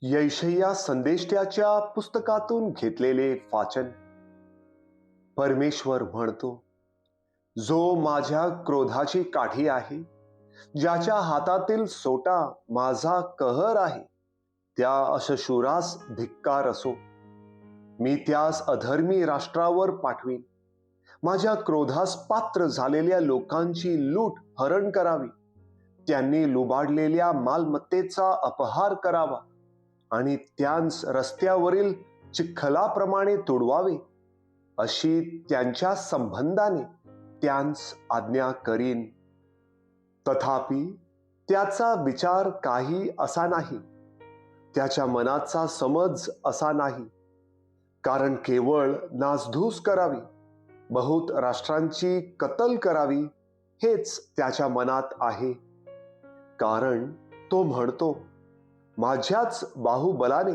यैशय्या संदेष्ट्याच्या पुस्तकातून घेतलेले वाचन. परमेश्वर म्हणतो, जो माझ्या क्रोधाची काठी आहे, ज्याच्या हातातील सोटा माझा कहर आहे, त्या अशशूरास धिक्कार असो. मी त्यास अधर्मी राष्ट्रावर पाठवीन. माझ्या क्रोधास पात्र झालेल्या लोकांची लूट हरण करावी. त्यांनी लुबाडलेल्या मालमत्तेचा अपहार करावा आणि त्यांस रस्त्यावरील चिखलाप्रमाणे तुडवावे, अशी त्यांच्या संबंधाने त्यांस आज्ञा करीन. तथापि त्याचा विचार काही असा नाही, त्याच्या मनाचा समज असा नाही. कारण केवळ नासधूस करावी, बहुत राष्ट्रांची कत्तल करावी, हेच त्याच्या मनात आहे. कारण तो म्हणतो, माझ्याच बाहुबलाने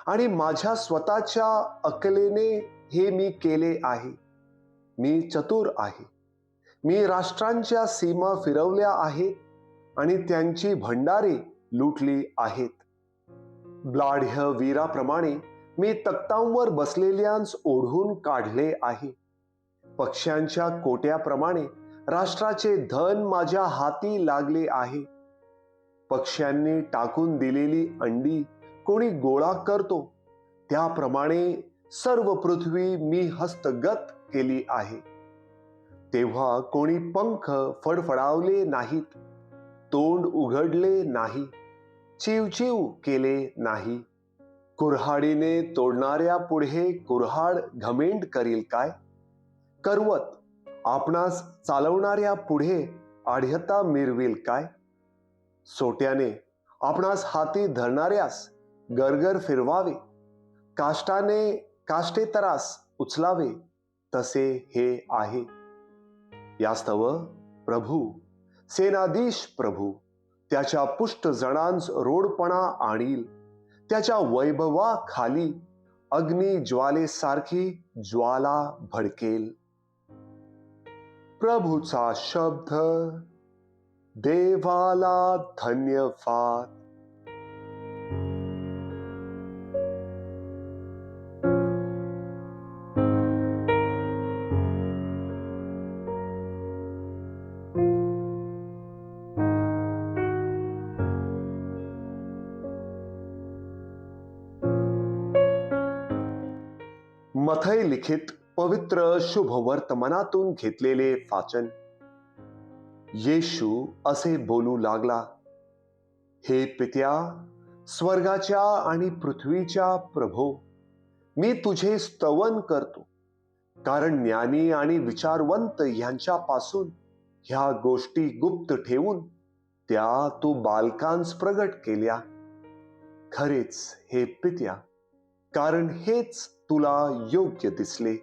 आणि माझ्या स्वतःच्या अकलेने हे मी केले आहे. मी चतुर आहे. मी राष्ट्रांच्या सीमा फिरवल्या आहेत आणि त्यांची भंडारे लुटली आहेत. ब्लाढ्य वीराप्रमाणे मी तख्तांवर बसलेल्यांस ओढून काढले आहे. पक्ष्यांच्या कोट्याप्रमाणे राष्ट्राचे धन माझ्या हाती लागले आहे. पक्ष्यांनी टाकून दिलेली अंडी कोणी गोळा करतो, त्याप्रमाणे सर्व पृथ्वी मी हस्तगत केली आहे. तेव्हा कोणी पंख फडफडावले नाहीत, तोंड उघडले नाही, चिवचिव केले नाही. कुऱ्हाडीने तोडणाऱ्या पुढे कुऱ्हाड घमेंड करील काय? करवत आपणास चालवणाऱ्या पुढे आढ्यता मिरविल काय? सोट्याने आपणास हाती धरणाऱ्यास गरगर फिरवावे, काष्टाने काष्टेतरास उचलावे, तसे हे आहे. यास्तव प्रभू, सेनाधीश प्रभू, त्याच्या पुष्ट जणांस रोडपणा आणील. त्याच्या वैभवाखाली अग्नी ज्वालेसारखी ज्वाला भडकेल. प्रभूचा शब्द. देवाला धन्यवाद. मथई लिखित पवित्र शुभ वर्तमानातून घेतलेले वाचन. येशू असे बोलू लागला, हे पित्या, स्वर्गाच्या आणि पृथ्वीच्या प्रभो, मी तुझे स्तवन करतो, कारण ज्ञानी आणि विचारवंत यांच्यापासून ह्या गोष्टी गुप्त ठेवून त्या तू बालकांस प्रगट केल्या. खरेच हे पित्या, कारण हेच तुला योग्य दिसले.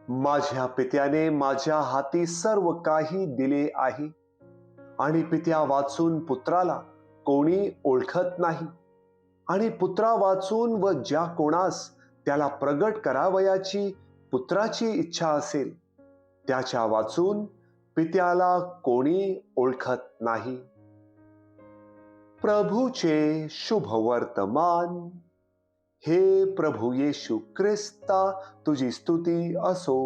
माझ्या पित्याने माझ्या हाती सर्व काही दिले आहे आणि पित्या वाचून पुत्राला कोणी ओळखत नाही, आणि पुत्रा वाचून व ज्या कोणास त्याला प्रगट करावयाची पुत्राची इच्छा असेल, त्याच्या वाचून पित्याला कोणी ओळखत नाही. प्रभूचे शुभ वर्तमान. हे प्रभू येशू ख्रिस्ता, तुझी स्तुती असो.